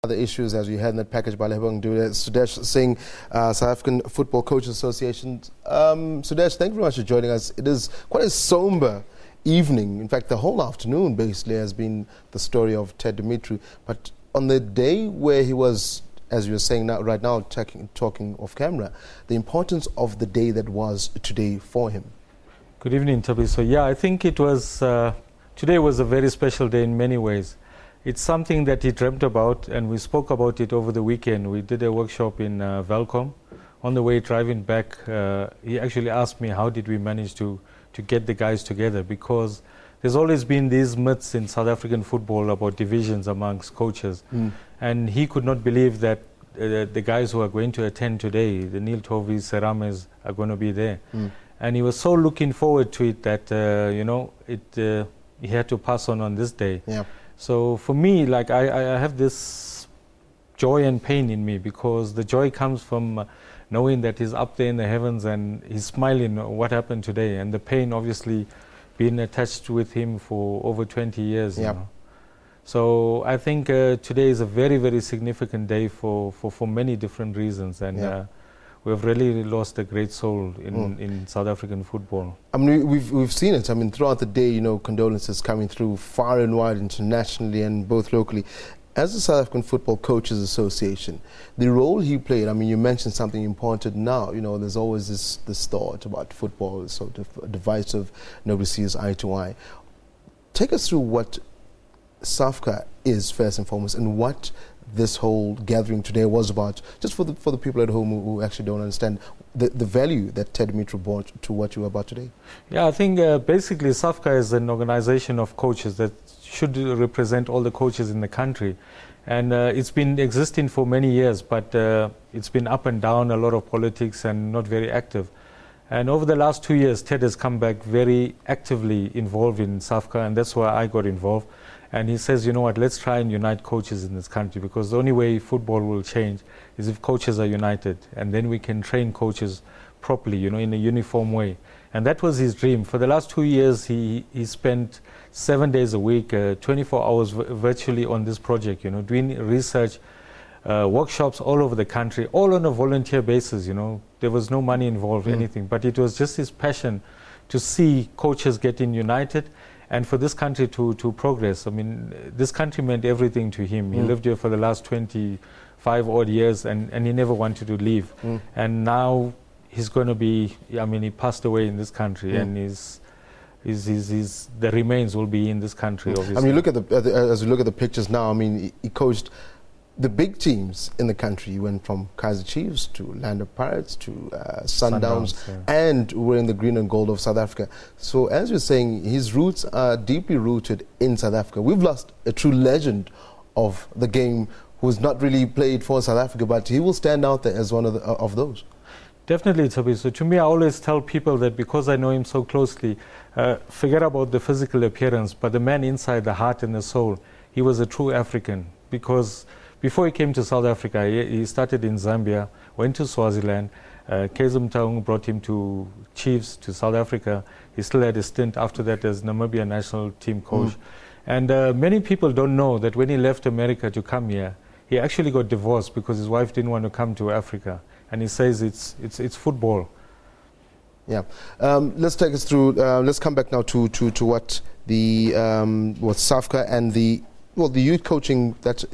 Other issues as we had in that package by Sudesh Singh, South African Football Coaches Association. Sudesh, thank you very much for joining us. It is quite a somber evening. In fact, the whole afternoon basically has been the story of Ted Dumitru. But on the day where he was, as you were saying right now, talking off camera, the importance of the day that was today for him. Good evening, Toby. So yeah, I think it was, today was a very special day in many ways. It's something that he dreamt about, and we spoke about it over the weekend. We did a workshop in Velcom. On the way driving back, he actually asked me how did we manage to get the guys together, because there's always been these myths in South African football about divisions amongst coaches. And he could not believe that the guys who are going to attend today, the Neil Tovis, Serames, are going to be there. And he was so looking forward to it that, he had to pass on this day. Yeah. So for me, like I have this joy and pain in me, because the joy comes from knowing that he's up there in the heavens and he's smiling at what happened today, and the pain obviously being attached with him for over 20 years. Yep. You know? So I think today is a very, very significant day for many different reasons, and we've really lost a great soul in South African football. I mean, we've seen it. I mean, throughout the day, condolences coming through far and wide, internationally and both locally. As the South African Football Coaches Association, the role he played, I mean, you mentioned something important now. There's always this thought about football is sort of divisive, nobody sees eye to eye. Take us through what SAFCA is, first and foremost, and what this whole gathering today was about, just for the people at home who actually don't understand the value that Ted Dumitru brought to what you were about today. Yeah, I think basically SAFCA is an organization of coaches that should represent all the coaches in the country. And it's been existing for many years, but it's been up and down, a lot of politics and not very active. And over the last 2 years, Ted has come back very actively involved in SAFCA, and that's why I got involved. And he says, you know what, let's try and unite coaches in this country, because the only way football will change is if coaches are united, and then we can train coaches properly, in a uniform way. And that was his dream. For the last 2 years, he spent 7 days a week, 24 hours virtually on this project, doing research, workshops all over the country, all on a volunteer basis, There was no money involved, anything, but it was just his passion to see coaches getting united and for this country to progress. I mean, this country meant everything to him. He lived here for the last 25 odd years, and he never wanted to leave. And now he's going to be, he passed away in this country, and the remains will be in this country, obviously. I mean, as we look at the pictures now, I mean, he coached the big teams in the country. He went from Kaizer Chiefs to Land of Pirates to Sundowns, and we're in the green and gold of South Africa. So as you're saying, his roots are deeply rooted in South Africa. We've lost a true legend of the game who's not really played for South Africa, but he will stand out there as one of those. Definitely, Toby. So to me, I always tell people that because I know him so closely, forget about the physical appearance, but the man inside, the heart and the soul, he was a true African. Because before he came to South Africa, he started in Zambia, went to Swaziland. Kezum brought him to Chiefs, to South Africa. He still had a stint after that as Namibia national team coach. And many people don't know that when he left America to come here, he actually got divorced because his wife didn't want to come to Africa. And he says it's football. Yeah. Let's take us through, let's come back now to what what SAFCA and the youth coaching that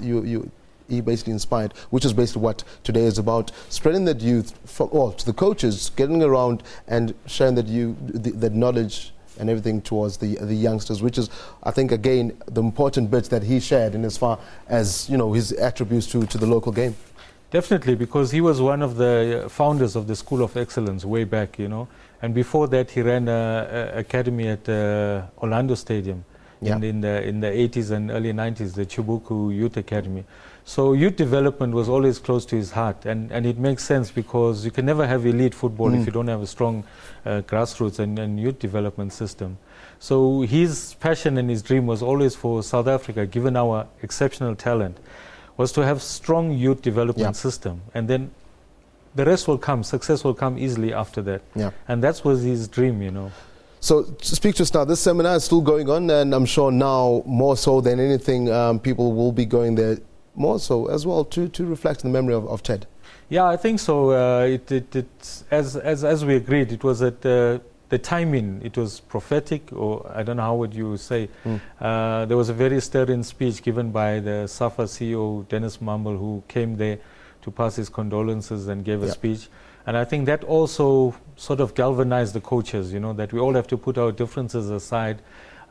he basically inspired, which is basically what today is about, spreading that youth to the coaches, getting around and sharing that knowledge and everything towards the youngsters, which is, I think, again, the important bits that he shared in as far as, his attributes to the local game. Definitely, because he was one of the founders of the School of Excellence way back, and before that he ran an academy at Orlando Stadium. In the 80s and early 90s, the Chibuku Youth Academy. So youth development was always close to his heart, and it makes sense, because you can never have elite football if you don't have a strong grassroots and youth development system. So his passion and his dream was always for South Africa, given our exceptional talent, was to have strong youth development system, and then the rest will come, success will come easily after that. And that was his dream, So to speak to us now, this seminar is still going on, and I'm sure now more so than anything, people will be going there more so as well to reflect the memory of Ted? Yeah, I think so. As we agreed, it was at the timing. It was prophetic, or I don't know how would you say. There was a very stirring speech given by the SAFA CEO, Dennis Mumble, who came there to pass his condolences and gave a speech. And I think that also sort of galvanized the coaches, you know, that we all have to put our differences aside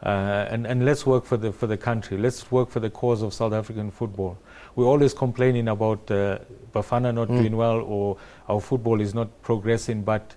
and let's work for the country. Let's work for the cause of South African football. We're always complaining about Bafana not doing well, or our football is not progressing, but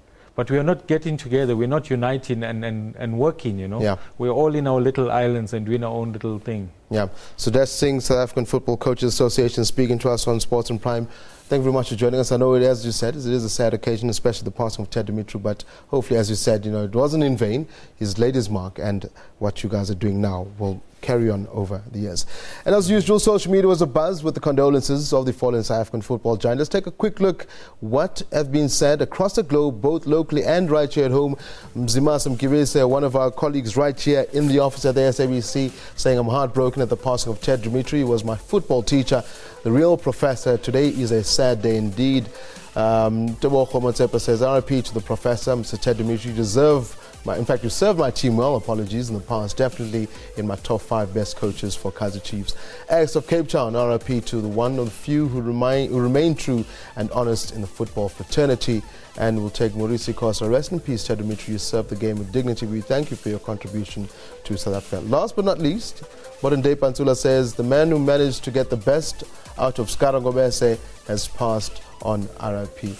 we are not getting together. We're not uniting and working, you know. We're all in our little islands and doing our own little thing. Yeah. Sudesh Singh, South African Football Coaches Association, speaking to us on Sports and Prime. Thank you very much for joining us. I know, as you said, it is a sad occasion, especially the passing of Ted Dumitru, but hopefully, as you said, you know, it wasn't in vain. He's laid his mark, and what you guys are doing now will carry on over the years. And as usual, social media was abuzz with the condolences of the fallen South African football giant. Let's take a quick look what have been said across the globe, both locally and right here at home. Mzimasa Mkibese, one of our colleagues right here in the office at the SABC, saying, "I'm heartbroken at the passing of Ted Dumitru. He was my football teacher, the real professor. Today is a sad day indeed." Tebogo Motsepa says, "RIP to the professor, Mr. Ted Dumitru. You deserve in fact, you served my team well, apologies, in the past. Definitely in my top 5 best coaches for Kaizer Chiefs. Alex of Cape Town, RIP to the one of the few who remain true and honest in the football fraternity." And we'll take Mauricio Costa. "Rest in peace, Ted Dumitru. You served the game with dignity. We thank you for your contribution to South Africa." Last but not least, Modern Day Pantsula says, "The man who managed to get the best out of Skarangobese has passed on, RIP."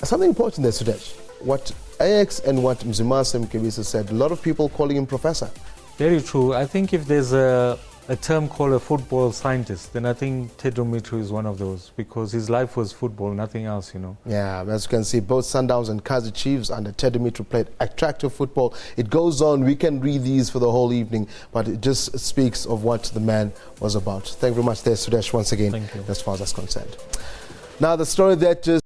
Something important there, Sudesh. What AX and what Mzimasa Mkibisa said, a lot of people calling him professor. Very true. I think if there's a term called a football scientist, then I think Ted Dumitru is one of those, because his life was football, nothing else, you know. Yeah, as you can see, both Sundowns and Kaizer Chiefs under Ted Dumitru played attractive football. It goes on, we can read these for the whole evening, but it just speaks of what the man was about. Thank you very much there, Sudesh, once again, Thank you. as far as that's concerned. Now, the story that just